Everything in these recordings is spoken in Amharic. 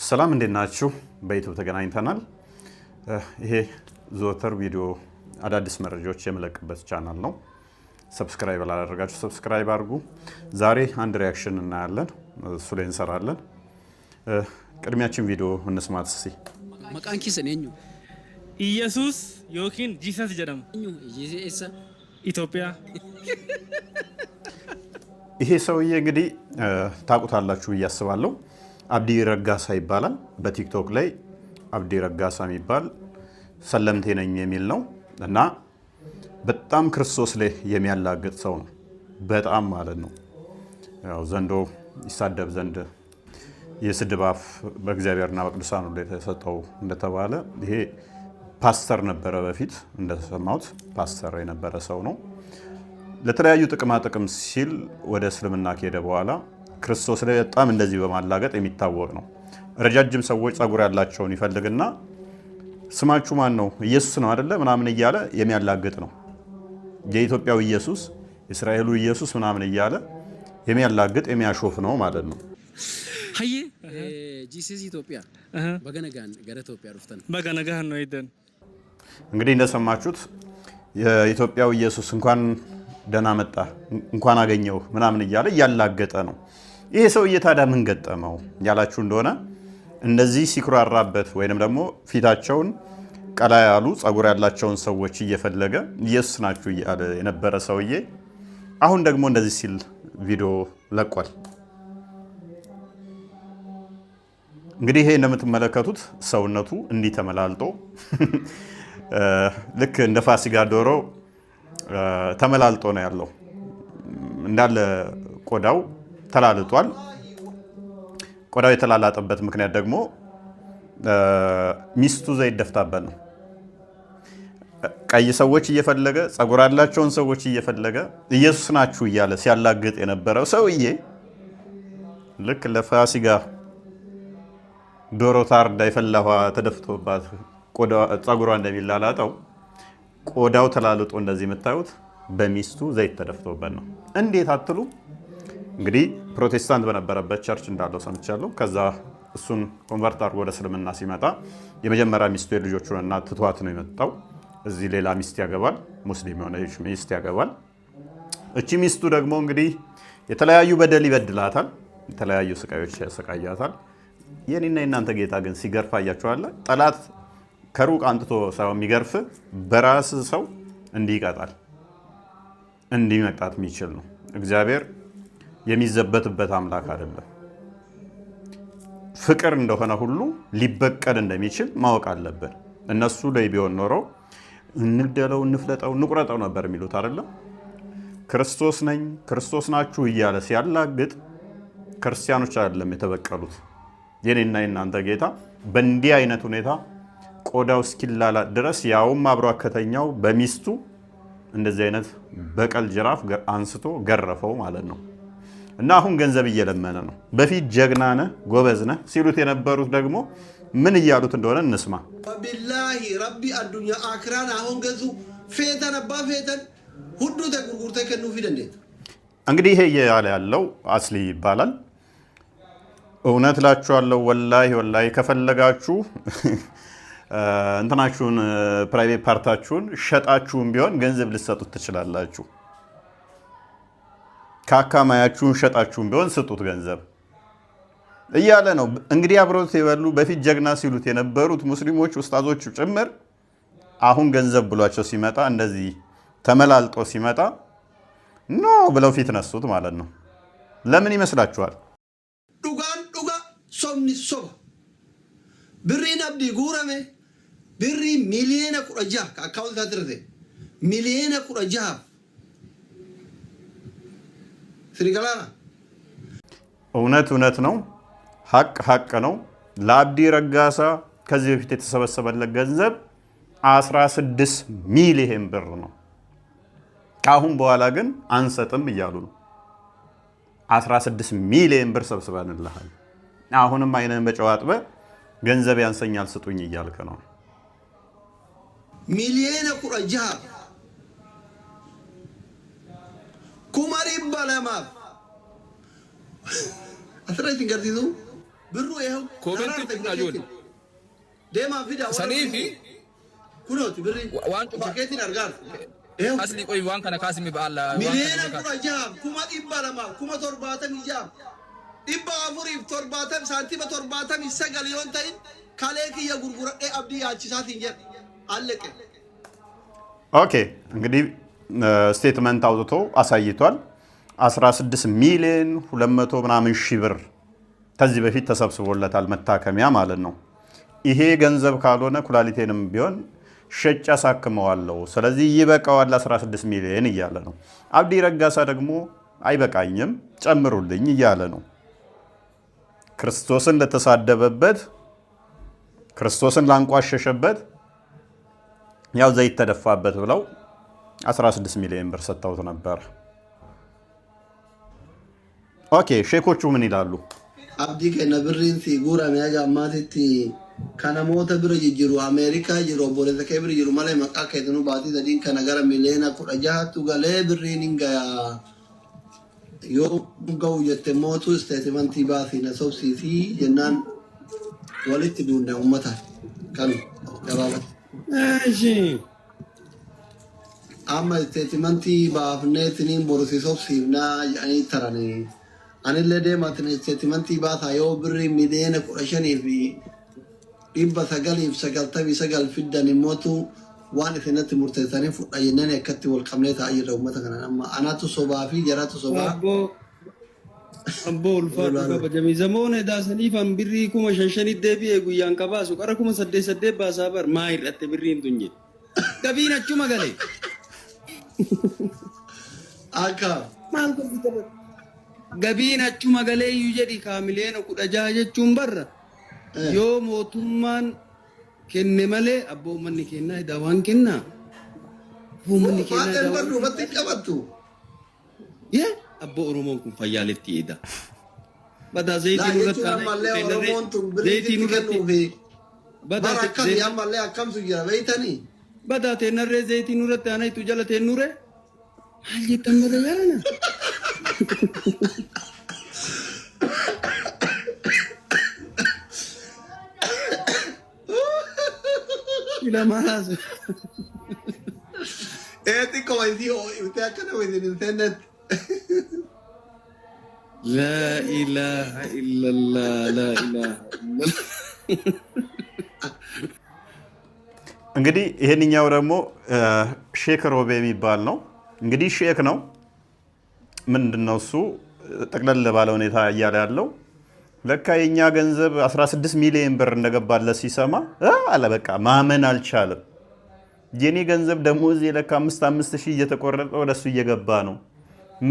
ሰላም እንዴት ናችሁ? በዩቲዩብ ተገናኝተናል። ይሄ ዘወትር ቪዲዮ አዳዲስ መረጃዎች የምለቅበት ቻናል ነው። ሰብስክራይብ አላደረጋችሁ ሰብስክራይብ አድርጉ። ዛሬ አንድ ሪአክሽን እናያለን፣ እሱ ላይ እንሰራለን። ቅድሚያችን ቪዲዮ እንስማት እስቲ። መቃን ኪሰን የኙ ኢየሱስ ዮኪን ጂሰስ ጀደም ኢየሱስ ኢትዮጵያ። ይሄ ሰውዬ እንግዲህ ታውቁታላችሁ ብዬ አስባለሁ። አብዲ ረጋሳ ይባላል። በቲክቶክ ላይ አብዲ ረጋሳ የሚባል ሰለምቴ ነኝ የሚል ነው እና በጣም ክርስቶስ ላይ የሚያላግጥ ሰው ነው። በጣም ማለት ነው። ያው ዘንዶ ይሳደብ ዘንድ የስድብ አፍ በእግዚአብሔርና በቅዱሳኑ ላይ ተሰጠው እንደተባለ ይሄ ፓስተር ነበረ። በፊት እንደተሰማሁት ፓስተር የነበረ ሰው ነው። ለተለያዩ ጥቅማ ጥቅም ሲል ወደ እስልምና ከሄደ በኋላ ክርስቶስ ላይ በጣም እንደዚህ በማላገጥ የሚታወቅ ነው። ረጃጅም ሰዎች ጸጉር ያላቸውን ይፈልግና ስማችሁ ማን ነው? ኢየሱስ ነው አይደለ? ምናምን እያለ የሚያላግጥ ነው። የኢትዮጵያው ኢየሱስ፣ የእስራኤሉ ኢየሱስ ምናምን እያለ የሚያላግጥ የሚያሾፍ ነው ማለት ነው። ሀይ ጂሰስ ኢትዮጵያ በገነጋን ገረ ኢትዮጵያ ሩፍተን በገነጋን ነው ይደን። እንግዲህ እንደሰማችሁት የኢትዮጵያው ኢየሱስ እንኳን ደህና መጣ እንኳን አገኘው ምናምን እያለ እያላገጠ ነው። ይሄ ሰውዬ ታዲያ ምን ገጠመው ያላችሁ እንደሆነ እንደዚህ ሲኩራራበት ወይንም ደግሞ ፊታቸውን ቀላ ያሉ ጸጉር ያላቸውን ሰዎች እየፈለገ ኢየሱስ ናችሁ እያለ የነበረ ሰውዬ አሁን ደግሞ እንደዚህ ሲል ቪዲዮ ለቋል። እንግዲህ ይሄ እንደምትመለከቱት ሰውነቱ እንዲህ ተመላልጦ ልክ እንደ ፋሲካ ዶሮ ተመላልጦ ነው ያለው። እንዳለ ቆዳው ተላልጧል። ቆዳው የተላላጠበት ምክንያት ደግሞ ሚስቱ ዘይት ደፍታበት ነው። ቀይ ሰዎች እየፈለገ ጸጉር ያላቸውን ሰዎች እየፈለገ ኢየሱስ ናችሁ እያለ ሲያላግጥ የነበረው ሰውዬ ልክ ለፋሲካ ዶሮ ታርዳ የፈላኋ ተደፍቶባት ጸጉሯ እንደሚላላጠው ቆዳው ተላልጦ እንደዚህ የምታዩት በሚስቱ ዘይት ተደፍቶበት ነው። እንዴት አትሉ? እንግዲህ ፕሮቴስታንት በነበረበት ቸርች እንዳለው ሰምቻለሁ። ከዛ እሱን ኮንቨርት አድርጎ ወደ እስልምና ሲመጣ የመጀመሪያ ሚስቱ የልጆቹን እናት ትቷት ነው የመጣው። እዚህ ሌላ ሚስት ያገባል፣ ሙስሊም የሆነች ሚስት ያገባል። እቺ ሚስቱ ደግሞ እንግዲህ የተለያዩ በደል ይበድላታል፣ የተለያዩ ስቃዮች ያሰቃያታል። የኔና የናንተ ጌታ ግን ሲገርፍ አያችኋል። ጠላት ከሩቅ አንጥቶ ሳይሆን የሚገርፍ በራስ ሰው እንዲቀጣል እንዲመቅጣት የሚችል ነው። እግዚአብሔር የሚዘበትበት አምላክ አይደለም። ፍቅር እንደሆነ ሁሉ ሊበቀል እንደሚችል ማወቅ አለብን። እነሱ ላይ ቢሆን ኖሮ እንግደለው፣ እንፍለጠው፣ እንቁረጠው ነበር የሚሉት አይደለም። ክርስቶስ ነኝ ክርስቶስ ናችሁ እያለ ሲያላግጥ ክርስቲያኖች አይደለም የተበቀሉት። የኔና የናንተ ጌታ በእንዲህ አይነት ሁኔታ ቆዳው እስኪላላጥ ድረስ ያውም አብሮ አከተኛው በሚስቱ እንደዚህ አይነት በቀል ጅራፍ አንስቶ ገረፈው ማለት ነው። እና አሁን ገንዘብ እየለመነ ነው። በፊት ጀግና ነህ ጎበዝ ነህ ሲሉት የነበሩት ደግሞ ምን እያሉት እንደሆነ እንስማ። ወቢላሂ ረቢ አዱኛ አክራን አሁን ገዙ ፌተን አባ ፌተን ሁሉ ተጉርጉርተ ከኑ ፊደንዴት እንግዲህ ይሄ እያለ ያለው አስሊ ይባላል። እውነት እላችኋለሁ ወላሂ ከፈለጋችሁ እንትናችሁን ፕራይቬት ፓርታችሁን ሸጣችሁን ቢሆን ገንዘብ ልትሰጡት ትችላላችሁ። ካካማያችሁን ሸጣችሁን ቢሆን ስጡት ገንዘብ እያለ ነው። እንግዲህ አብሮት የበሉ በፊት ጀግና ሲሉት የነበሩት ሙስሊሞች ኡስታዞቹ ጭምር አሁን ገንዘብ ብሏቸው ሲመጣ እንደዚህ ተመላልጦ ሲመጣ ኖ ብለው ፊት ነሱት ማለት ነው። ለምን ይመስላችኋል? ዱጋን ዱጋ ሶምኒ ሶባ ብሪን አብዲ ጉረሜ ብሪ ሚሊየነ ቁረጃ አካውንት አድርቴ ሚሊየነ ቁረጃ ስሪጋላና እውነት ነው። ሀቅ ነው። ለአብዲ ረጋሳ ከዚህ በፊት የተሰበሰበለት ገንዘብ 16 ሚሊዮን ብር ነው። ከአሁን በኋላ ግን አንሰጥም እያሉ ነው። 16 ሚሊዮን ብር ሰብስበንልሃል፣ አሁንም አይነን በጨው አጥበህ ገንዘብ ያንሰኛል ስጡኝ እያልክ ነው። ሚሊየነ ቁረጃ ኩማሪ ባላማ አስራይት ገርቲቱ برو إيه كومنت تقول ديما فيدا سنيفي كنوت بري وان جاكيتين أرجع إيه أصلي قوي وان كان كاسمي بقى ملينا كنا جام كوما إبارة ما كوما ترباتم جام إبا أفوري ترباتم سانتي بترباتم إسقال يوم تاين كالك يا غرغرة إيه أبدي أشياء تيجي عليك ኦኬ እንግዲህ ስቴትመንት አውጥቶ አሳይቷል 16 ሚሊዮን 200 ምናምን ሺህ ብር ከዚህ በፊት ተሰብስቦለታል መታከሚያ ማለት ነው ይሄ ገንዘብ ካልሆነ ኩላሊቴንም ቢሆን ሸጫ ሳክመዋለሁ ስለዚህ ይበቃዋል 16 ሚሊዮን እያለ ነው አብዲ ረጋሳ ደግሞ አይበቃኝም ጨምሩልኝ እያለ ነው ክርስቶስን ለተሳደበበት ክርስቶስን ላንቋሸሸበት ያው ዘይት ተደፋበት ብለው 16 ሚሊዮን ብር ሰጥተውት ነበር ኦኬ ሼኮቹ ምን ይላሉ አብዲ ከነብሪን ሲጉራ ሚያጋ ማቲቲ ከነሞተ ብር ይጅሩ አሜሪካ ይጅሩ ቦለተ ከብር ይጅሩ ማለ መቃ ከደኑ ባቲ ዘዲን ከነገረ ሚሊዮና ቁረጃቱ ገለ ብሪን እንጋያ ዮ ጋው የተሞቱ ስቴትመንት ባቲ ነሶብሲቲ ጀናን ወልት ዱንዳ ኡመታ ካኑ ገባበት እሺ አማ ስቴትመንት ባፍኔትኒን ቦሮሲሶብሲና ያኒ ተራኔ አን ለደ ማትነ ስቴትመንት ባታዮ ብሪ ሚሊዮና ቁረሸኒ ፊ ኢባ ሰጋል ይፍሰጋልታ ቢሰጋል ፍዳን ሞቱ ዋን ፍነት ሙርተታኒ ፉዳየነን ያከቲ ወልቀምኔታ አይረው መተከናማ አናቱ ሶባፊ ጀራቱ ሶባ አቦ ልፋቱ ከበጀሚ ዘመone ዳሰኒፋን ብሪ ኩመ ሸንሸኒ ደቢ ጉያን ከባሱ ቀረኩመ ሰደ ባሳበር ማይረተ ብሪን ዱኝ ገቢናቹ መገለ አካ ማልኩ ገቢናቹ መገለ ይጀዲ ካሚሌነ ቁዳጃ ጀቹን በር ዮ ሞቱማን ከነ መለ አቦ መን ከና ዳዋን ከና ሁመን ከና ዳዋን በትቀበቱ የ አቦ ኦሮሞን ኩን ፈያለቲ ኢዳ በዳ ዘይት ኑረት ዘይት ኑረት በዳ ባራከም ያማለ አከም ሱያ በይተኒ በዳ ተነረ ዘይት ኑረት አናይ ቱጀለ ተኑረ አልጂ ተመረ ያለና ኢላ ማላዝ ኤቲ ኮማይዲዮ ኢታከነ ወይን ኢንተርኔት لا إله إلا الله لا إله إلا الله እንግዲህ ይሄንኛው ደግሞ ሼክ ሮቤ የሚባል ነው እንግዲህ ሼክ ነው ምንድነው እሱ ጠቅለል ባለ ሁኔታ እያለ ያለው ለካ የኛ ገንዘብ 16 ሚሊዮን ብር እንደገባለ ሲሰማ አለ በቃ ማመን አልቻለም የኔ ገንዘብ ደሞዝ ለካ 5,000 እየተቆረጠ ወደሱ እየገባ ነው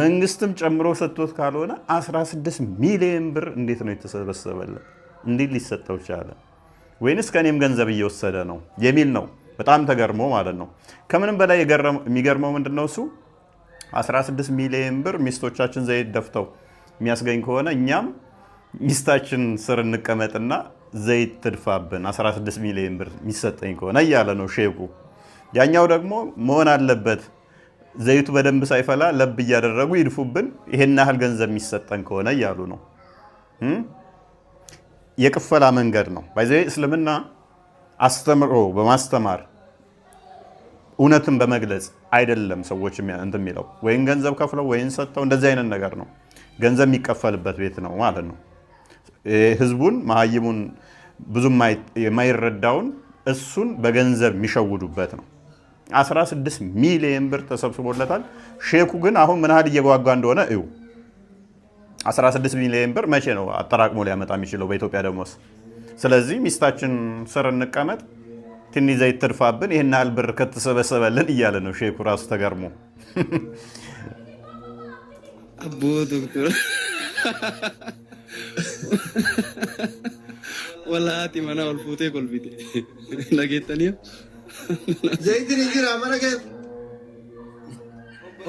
መንግስትም ጨምሮ ሰጥቶት ካልሆነ 16 ሚሊዮን ብር እንዴት ነው የተሰበሰበለት እንዴት ሊሰጠው ቻለ ወይንስ ከኔም ገንዘብ እየወሰደ ነው የሚል ነው በጣም ተገርሞ ማለት ነው ከምንም በላይ የሚገርመው ምንድነው እሱ 16 ሚሊዮን ብር ሚስቶቻችን ዘይት ደፍተው የሚያስገኝ ከሆነ እኛም ሚስታችን ስር እንቀመጥና ዘይት ትድፋብን 16 ሚሊዮን ብር የሚሰጠኝ ከሆነ እያለ ነው ሼኩ ያኛው ደግሞ መሆን አለበት ዘይቱ በደንብ ሳይፈላ ለብ እያደረጉ ይድፉብን ይሄን ያህል ገንዘብ የሚሰጠን ከሆነ እያሉ ነው የቅፈላ መንገድ ነው ባይዘይ እስልምና አስተምሮ በማስተማር እውነትን በመግለጽ አይደለም ሰዎች እንትን የሚለው ወይን ገንዘብ ከፍለው ወይን ሰጥተው እንደዚህ አይነት ነገር ነው ገንዘብ የሚከፈልበት ቤት ነው ማለት ነው ህዝቡን ማህይሙን ብዙም የማይረዳውን እሱን በገንዘብ የሚሸውዱበት ነው 16 ሚሊዮን ብር ተሰብስቦለታል ሼኩ ግን አሁን ምን ያህል እየጓጓ እንደሆነ እዩ 16 ሚሊዮን ብር መቼ ነው አጠራቅሞ ሊያመጣ የሚችለው በኢትዮጵያ ደሞዝ ስለዚህ ሚስታችን ስር እንቀመጥ ትንሽ ዘይት ትድፋብን ይሄን ያህል ብር ከተሰበሰበልን እያለ ነው ሼኩ ራሱ ተገርሞ አቦ ዶክተር ወላቲ ማና ወልፉቴ ኮልፊቴ ለጌተኒያ ዘይት ንጅራ ማረከ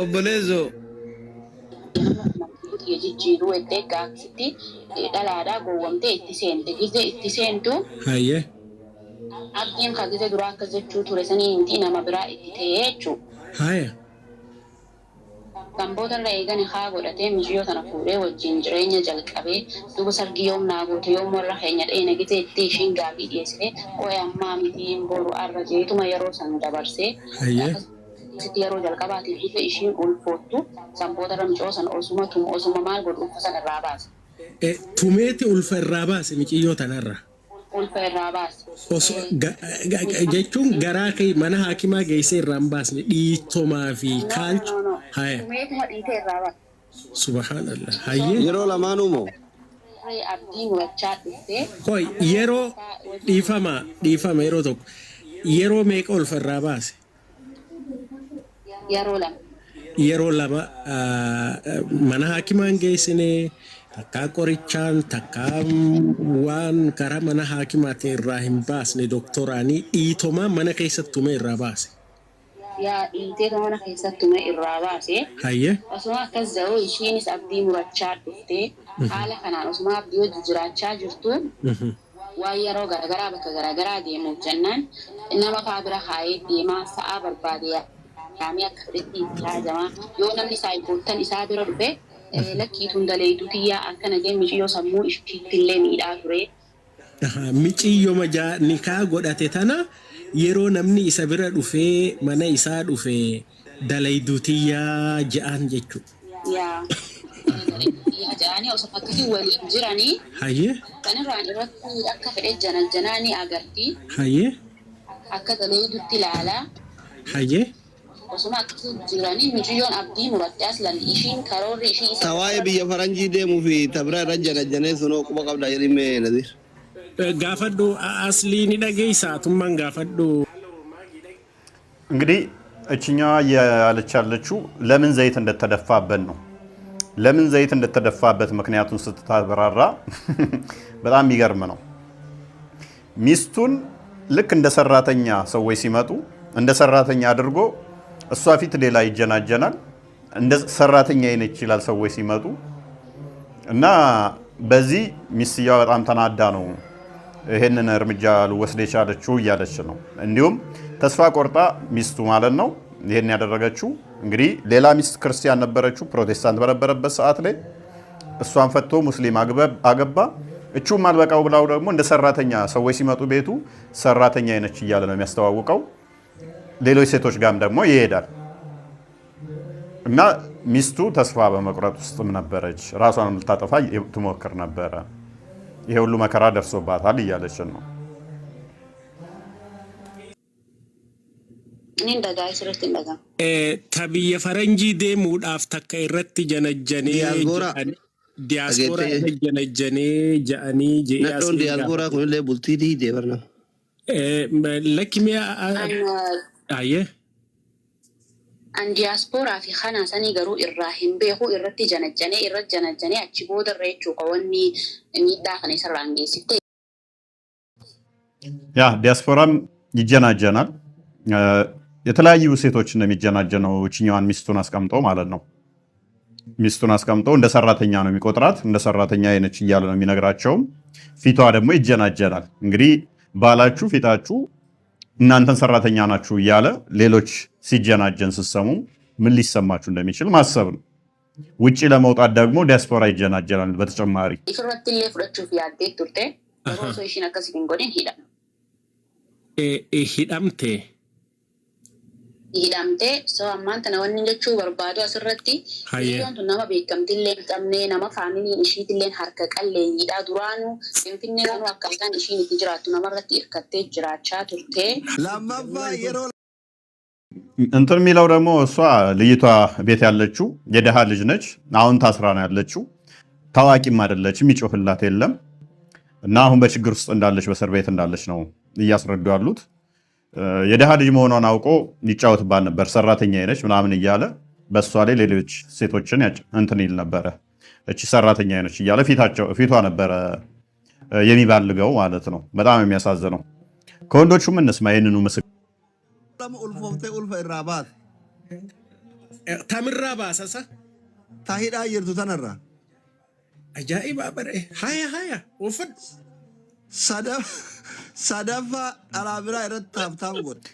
ኦቦሌዞ የጂጂሩ ወደጋክቲ ዳላዳ ጎወምቴ ኢቲሴንቱ አየ አብዲን ከጊዜ ዱራ ከዘቹ ቱረሰኒ እንቲ ነማ ብራ ኢቲቴቹ አየ Sanboota irraa eegani haa godhatee mijiyyoo tana fuudhee wajjin jireenya jalqabee duuba sargii yoom naa goote yoom warra keenya dheena gitee itti ishiin gaafii dhiyeessite qo'ee ammaa mitiin boru arra jeetuma yeroo san dabarsee yeroo jalqabaatiif ife ishiin ulfoottu sanboota irra micoo san osuma maal godhu ulfa san irraa baase. Tumeeti ulfa irraa baase mijiyyoo tanarra. Ulfa irraa baase. Jechuun garaa kee mana haakimaa geessee irraa hin baasne dhiitomaa fi kaalcha. Tumeetuma dhiitee irraa baase. Subhanallah. Hayyee. Yeroo lamaanuu moo? Abdii murachaa dhuftee. Hoy yeroo dhiifama yeroo tokko yeroo meeqa ulfa irraa baase? Yeroo lama mana haakimaan geessine takka qorichaan takka waan karaa mana haakimaatiin irraa hin baasne doktoraanii dhiitoma mana keessattume irraa baase. Yaa dhiitee mana keessattume irraa baase. Hayyee. Osuma akkas ta'u ishiinis abdii murachaa dhuftee haala kanaan osuma abdii wajji jiraachaa jirtu waan yeroo garaagaraa bakka garaagaraa deemuuf jennaan nama faa bira kaayee deemaa sa'aa barbaade yaamee akka fedhetti taajamaa yoo namni saayikoottan isaa bira dhufe lakkiituun daleedu tiyyaa akkana jee mijiyyoo sammuu ishiittillee miidhaa ture. Mijiyyoo majaa nikaa godhate tana yeroo namni isa bira dhufee mana isaa dhufee daleedu tiyyaa ja'an jechuudha. Yaa ja'anii osoo akkasii waliin jiranii. Hayyee. Kanirraan irratti akka fedhe janaa ni agarti. Hayyee. Akka daleedutti ilaalaa. Hayyee. Osuma akkasii jiranii mijiyyoon abdii murattee aslan ishiin karoorri ishii isa. Tawaa'ee biyya faranjii deemuu fi tabira irra janajjanee sunoo quba qabda jedhimee Naziir. Gaafadhu asli ni dhageessaa tummaan gaafadhu. እንግዲህ እችኛዋ ያለች ያለችው ለምን ዘይት እንደተደፋበት ነው። ለምን ዘይት እንደተደፋበት ምክንያቱን ስትታብራራ በጣም የሚገርም ነው። ሚስቱን ልክ እንደ ሰራተኛ ሰዎች ሲመጡ እንደ ሰራተኛ አድርጎ እሷ ፊት ሌላ ይጀናጀናል። እንደ ሰራተኛ አይነት ይችላል ሰዎች ሲመጡ እና በዚህ ሚስትየዋ በጣም ተናዳ ነው ይሄንን እርምጃ ልወስድ የቻለችው እያለች ነው። እንዲሁም ተስፋ ቆርጣ ሚስቱ ማለት ነው ይሄን ያደረገችው። እንግዲህ ሌላ ሚስት ክርስቲያን ነበረችው ፕሮቴስታንት በነበረበት ሰዓት ላይ እሷን ፈቶ ሙስሊም አገባ። እቹም አልበቃው ብላው ደግሞ እንደ ሰራተኛ ሰዎች ሲመጡ ቤቱ ሰራተኛ አይነች እያለ ነው የሚያስተዋውቀው። ሌሎች ሴቶች ጋርም ደግሞ ይሄዳል እና ሚስቱ ተስፋ በመቁረጥ ውስጥም ነበረች። ራሷን ልታጠፋ ትሞክር ነበረ። ይሄ ሁሉ መከራ ደርሶባታል እያለችን ነው። Tabiyya faranjii deemuudhaaf takka irratti janajjanee diyaaspoora janajjanee ja'anii Nadhoon diyaaspoora kunillee bultii diidee barna. Lakkimee ayyee. An diyaasporaa fi kanaa sanii garuu irraa hin beeku irratti janajjanee achi booda irra jechuudha wanni miidhaa kana isarraan geessifte. ያ ዲያስፖራም ይጀናጀናል። የተለያዩ ሴቶች እንደሚጀናጀነው እችኛዋን ሚስቱን አስቀምጦ ማለት ነው። ሚስቱን አስቀምጦ እንደ ሰራተኛ ነው የሚቆጥራት። እንደ ሰራተኛ አይነች እያለ ነው የሚነግራቸው። ፊቷ ደግሞ ይጀናጀናል። እንግዲህ ባላችሁ ፊታችሁ እናንተን ሰራተኛ ናችሁ እያለ ሌሎች ሲጀናጀን ስትሰሙ ምን ሊሰማችሁ እንደሚችል ማሰብ ነው። ውጪ ለመውጣት ደግሞ ዲያስፖራ ይጀናጀናል በተጨማሪ ይፍረትልኝ ፍረቹ ያዴ ቱርቴ ሮሶሽን አከሲን ጎዴን hidhamte so ammaanta nawanni jechuu barbaadu asirratti biyyoon tun nama beekamtillee hin qabne nama faamiliin ishiitillee harka qalleeyyiidha duraanu finfinnee kanuu akkaataan ishiin itti jiraattu namarratti hirkattee jiraachaa turte. Lammaffaa yeroo እንትን የሚለው ደግሞ እሷ ልይቷ ቤት ያለችው የደሃ ልጅ ነች። አሁን ታስራ ነው ያለችው። ታዋቂም አይደለችም፣ ይጮህላት የለም እና አሁን በችግር ውስጥ እንዳለች በእስር ቤት እንዳለች ነው እያስረዱ ያሉት። የደሃ ልጅ መሆኗን አውቆ ይጫወትባት ነበር። ሰራተኛ አይነች ምናምን እያለ በሷ ላይ ሌሎች ሴቶችን እንትን ይል ነበረ። እቺ ሰራተኛ አይነች እያለ ፊቷ ነበረ የሚባልገው ማለት ነው። በጣም የሚያሳዝነው። ከወንዶቹም እንስማ ይሄንኑ ምስል ulfoofte ulfa irraa baate. Tamirraa baasasa? Taahidhaa jirtu tanarra. Ajaa'iba bare. Haya uffadhu. Sadaffaa dhalaa biraa irratti taaftaaf godhe.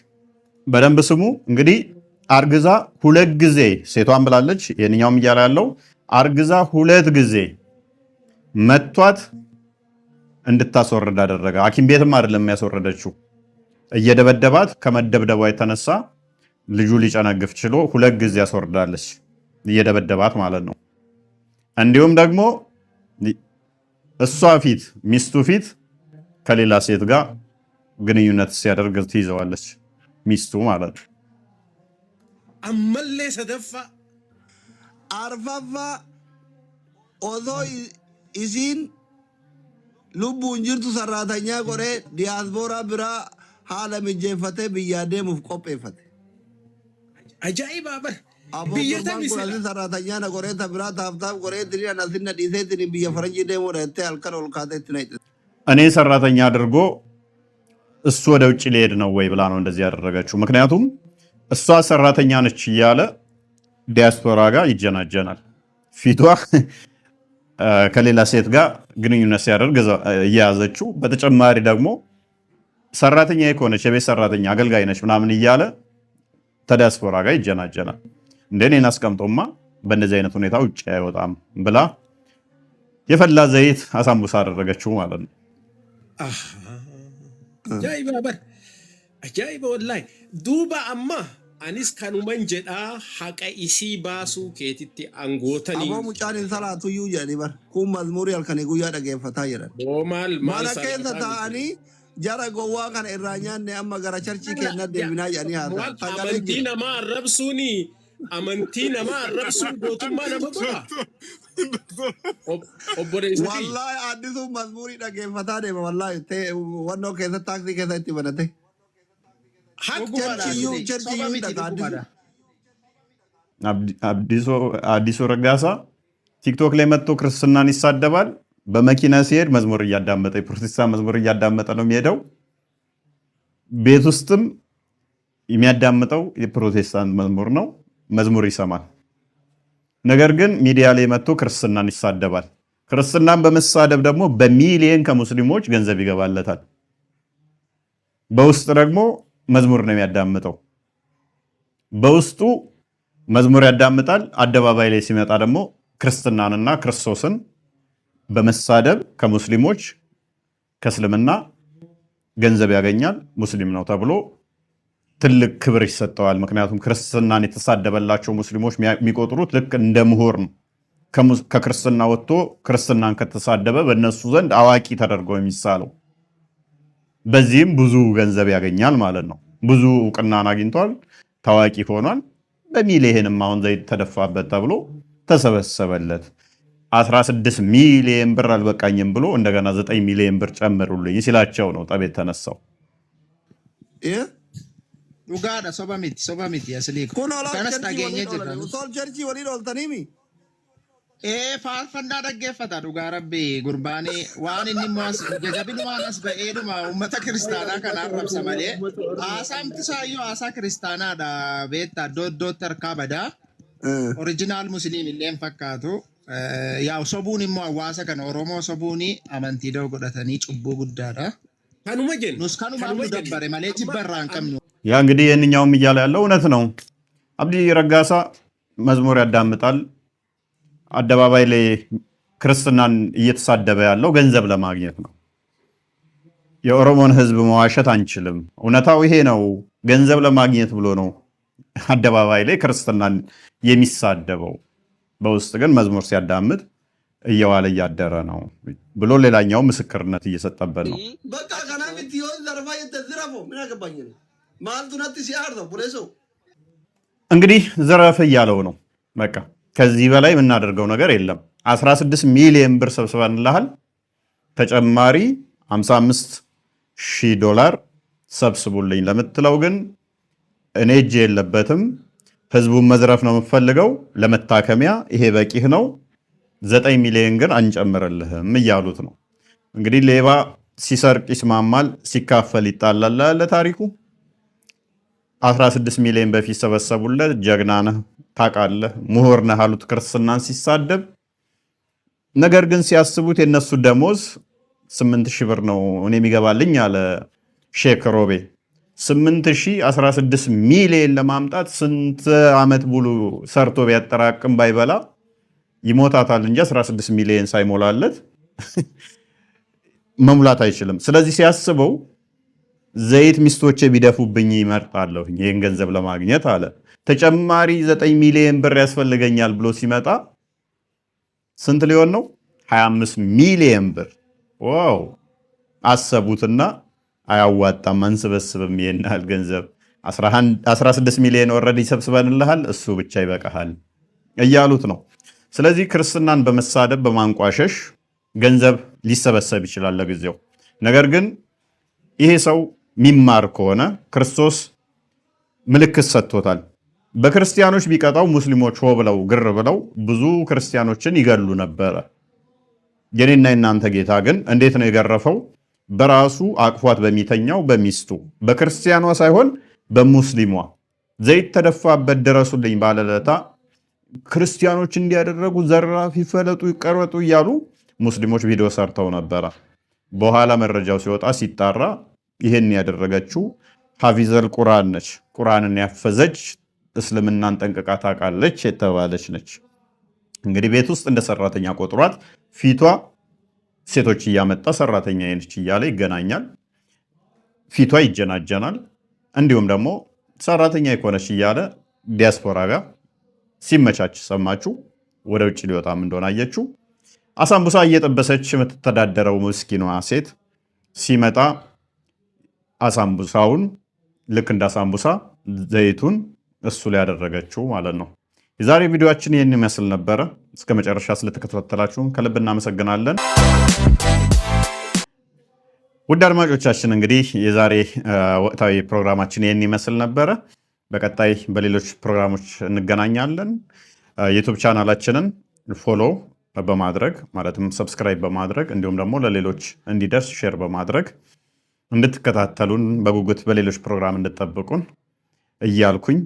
በደንብ ስሙ። እንግዲህ አርግዛ 2 ጊዜ ሴቷን ብላለች። የኛውም እያለ ያለው አርግዛ 2 ጊዜ መቷት እንድታስወርድ አደረገ። ሐኪም ቤትም አይደለም የሚያስወረደችው፣ እየደበደባት ከመደብደቧ የተነሳ ልጁ ሊጨነግፍ ችሎ 2 ጊዜ ያስወርዳለች፣ እየደበደባት ማለት ነው። እንዲሁም ደግሞ እሷ ፊት ሚስቱ ፊት ከሌላ ሴት ጋር ግንኙነት ሲያደርግ ትይዘዋለች፣ ሚስቱ ማለት ነው። አመሌ ሰደፋ አርፋፋ ኦዞ ኢሲን lubbuun jirtu sarraatanya qoree diyaasbooraa biraa haala mijeeffatee biyyaa deemuuf qopheeffate. Ajaa'ibaa bar. Biyya tamisi sarraatanya na qoree tabiraa taaftaaf qoree tirii anasinna dhiisee tirii biyya faranjii deemuudha jettee halkan ol kaatee itti na እኔ ሰራተኛ አድርጎ እሱ ወደ ውጭ ሊሄድ ነው ወይ ብላ ነው እንደዚህ ያደረገችው። ምክንያቱም እሷ ሰራተኛ ነች እያለ ዲያስፖራ ጋር ይጀናጀናል። ፊቷ ከሌላ ሴት ጋር ግንኙነት ሲያደርግ እያያዘችው፣ በተጨማሪ ደግሞ ሰራተኛ የሆነች የቤት ሰራተኛ አገልጋይ ነች ምናምን እያለ ከዲያስፖራ ጋር ይጀናጀናል። እንደኔን አስቀምጦማ በእንደዚህ አይነት ሁኔታ ውጭ አይወጣም ብላ የፈላ ዘይት አሳምቡሳ አደረገችው ማለት ነው። አጃኢባ በር አጃኢባ ወላሂ ዱባ አማ አኒስ ከኑመን ጀዳ ሐቀ ኢሲ ባሱ ኬቲቲ አንጎተኒ አቦ ሙጫን ሰላቱ ዩ ጀዲ በር ኩን መዝሙር ያልከኔ ጉያ ደገፈታ ይረን ኖማል ማለከን ታኒ ጀራ ጎዋ ከን ኢራኛን አማ ገራ ቸርቺ ከነ ደብና ያኒ ሀታ አመንቲና ማ ረብሱኒ አመንቲና ማ ረብሱ ጎቱማ ነመቆ wallahi addisu mazmuri dhaggeeffataa deema wallahi wannoo keessa taaksii keessa itti banate አዲሱ ረጋሳ ቲክቶክ ላይ መጥቶ ክርስትናን ይሳደባል። በመኪና ሲሄድ መዝሙር እያዳመጠ የፕሮቴስታንት መዝሙር እያዳመጠ ነው የሚሄደው። ቤት ውስጥም የሚያዳምጠው የፕሮቴስታንት መዝሙር ነው፣ መዝሙር ይሰማል። ነገር ግን ሚዲያ ላይ መጥቶ ክርስትናን ይሳደባል። ክርስትናን በመሳደብ ደግሞ በሚሊየን ከሙስሊሞች ገንዘብ ይገባለታል። በውስጥ ደግሞ መዝሙር ነው የሚያዳምጠው። በውስጡ መዝሙር ያዳምጣል። አደባባይ ላይ ሲመጣ ደግሞ ክርስትናንና ክርስቶስን በመሳደብ ከሙስሊሞች ከእስልምና ገንዘብ ያገኛል። ሙስሊም ነው ተብሎ ትልቅ ክብር ይሰጠዋል። ምክንያቱም ክርስትናን የተሳደበላቸው ሙስሊሞች የሚቆጥሩት ልክ እንደ ምሁር ነው። ከክርስትና ወጥቶ ክርስትናን ከተሳደበ በእነሱ ዘንድ አዋቂ ተደርጎ የሚሳለው። በዚህም ብዙ ገንዘብ ያገኛል ማለት ነው። ብዙ እውቅናን አግኝቷል፣ ታዋቂ ሆኗል። በሚሊየንም አሁን ዘይት ተደፋበት ተብሎ ተሰበሰበለት። 16 ሚሊየን ብር አልበቃኝም ብሎ እንደገና 9 ሚሊየን ብር ጨምሩልኝ ሲላቸው ነው ጠብ የተነሳው። Dhugaadha soba miti asli kanas dhageenya jirra sol cherchi waliin ooltaniimi faarfannaa dhaggeeffata dhugaa rabbi gurbaanii waan inni immoo jajabin waan as ba'eedhuma uummata kiristaanaa kana arrabsa malee haasaamti isaayyuu haasaa kiristaanaadha beektaa iddootti harkaa badaa orijinaal musliim illee fakkaatu yaa sobuun immoo hawaasa kana oromoo sobuuni amantii da'oo godhatanii cubbuu guddaadha kanuma jennu nus kanuma nu dabbare malee jibbarraa hin qabnu ያ እንግዲህ የእኛውም እያለ ያለው እውነት ነው። አብዲ ረጋሳ መዝሙር ያዳምጣል። አደባባይ ላይ ክርስትናን እየተሳደበ ያለው ገንዘብ ለማግኘት ነው። የኦሮሞን ሕዝብ መዋሸት አንችልም። እውነታው ይሄ ነው። ገንዘብ ለማግኘት ብሎ ነው አደባባይ ላይ ክርስትናን የሚሳደበው። በውስጥ ግን መዝሙር ሲያዳምጥ እየዋለ እያደረ ነው ብሎ ሌላኛው ምስክርነት እየሰጠበት ነው። በቃ ከናም ዲዮ ዘርፋ የተዝረፈ ምን አገባኝ ነው ማልቱናት ሲያርዶ ፖሊሶ እንግዲህ ዘረፈ እያለው ነው። በቃ ከዚህ በላይ የምናደርገው ነገር የለም። 16 ሚሊዮን ብር ሰብስበንልሃል፣ ተጨማሪ $55,000 ሰብስቡልኝ ለምትለው ግን እኔ እጄ የለበትም። ህዝቡን መዝረፍ ነው የምፈልገው፣ ለመታከሚያ ይሄ በቂህ ነው፣ 9 ሚሊዮን ግን አንጨምርልህም እያሉት ነው። እንግዲህ ሌባ ሲሰርቅ ይስማማል፣ ሲካፈል ይጣላል ለታሪኩ 16 ሚሊዮን በፊት ሰበሰቡለት። ጀግና ነህ ታውቃለህ፣ ምሁር ነህ አሉት ክርስትናን ሲሳደብ። ነገር ግን ሲያስቡት የነሱ ደሞዝ 8,000 ብር ነው እኔ የሚገባልኝ አለ ሼክ ሮቤ። 8016 ሚሊዮን ለማምጣት ስንት ዓመት ሙሉ ሰርቶ ቢያጠራቅም ባይበላ ይሞታታል እንጂ 16 ሚሊዮን ሳይሞላለት መሙላት አይችልም። ስለዚህ ሲያስበው ዘይት ሚስቶቼ ቢደፉብኝ ይመርጣለሁ ይህን ገንዘብ ለማግኘት አለ። ተጨማሪ 9 ሚሊዮን ብር ያስፈልገኛል ብሎ ሲመጣ ስንት ሊሆን ነው? 25 ሚሊዮን ብር። ዋው! አሰቡትና አያዋጣም፣ አንሰበስብም ይሄን ያህል ገንዘብ 16 ሚሊዮን ኦልሬዲ ሰብስበንልሃል፣ እሱ ብቻ ይበቃሃል እያሉት ነው። ስለዚህ ክርስትናን በመሳደብ በማንቋሸሽ ገንዘብ ሊሰበሰብ ይችላል ለጊዜው። ነገር ግን ይሄ ሰው ሚማር ከሆነ ክርስቶስ ምልክት ሰጥቶታል። በክርስቲያኖች ቢቀጣው ሙስሊሞች ሆ ብለው ግር ብለው ብዙ ክርስቲያኖችን ይገሉ ነበረ። የኔና የናንተ ጌታ ግን እንዴት ነው የገረፈው? በራሱ አቅፏት በሚተኛው በሚስቱ በክርስቲያኗ ሳይሆን በሙስሊሟ ዘይት ተደፋበት ድረሱልኝ ባለለታ ክርስቲያኖች እንዲያደረጉ ዘራፍ ይፈለጡ ይቀረጡ እያሉ ሙስሊሞች ቪዲዮ ሰርተው ነበረ። በኋላ መረጃው ሲወጣ ሲጣራ ይህን ያደረገችው ሐፊዘል ቁርአን ነች። ቁርአንን ያፈዘች እስልምናን ጠንቅቃ ታውቃለች የተባለች ነች። እንግዲህ ቤት ውስጥ እንደ ሰራተኛ ቆጥሯት ፊቷ ሴቶች እያመጣ ሰራተኛ ነች እያለ ይገናኛል። ፊቷ ይጀናጀናል። እንዲሁም ደግሞ ሰራተኛ የሆነች እያለ ዲያስፖራ ጋር ሲመቻች ሰማችሁ። ወደ ውጭ ሊወጣም እንደሆነ አየችው። አሳምቡሳ እየጠበሰች የምትተዳደረው ምስኪኗ ሴት ሲመጣ አሳምቡሳውን ልክ እንደ አሳምቡሳ ዘይቱን እሱ ላይ ያደረገችው ማለት ነው። የዛሬ ቪዲዮአችን ይህን ይመስል ነበረ። እስከ መጨረሻ ስለተከታተላችሁን ከልብ እናመሰግናለን። ውድ አድማጮቻችን እንግዲህ የዛሬ ወቅታዊ ፕሮግራማችን ይህን ይመስል ነበረ። በቀጣይ በሌሎች ፕሮግራሞች እንገናኛለን። ዩቱብ ቻናላችንን ፎሎ በማድረግ ማለትም ሰብስክራይብ በማድረግ እንዲሁም ደግሞ ለሌሎች እንዲደርስ ሼር በማድረግ እንድትከታተሉን በጉጉት በሌሎች ፕሮግራም እንድትጠብቁን እያልኩኝ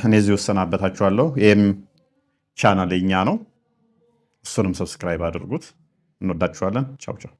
እኔ እዚህ ወሰናበታችኋለሁ። ይህም ቻናል የኛ ነው። እሱንም ሰብስክራይብ አድርጉት። እንወዳችኋለን። ቻው ቻው።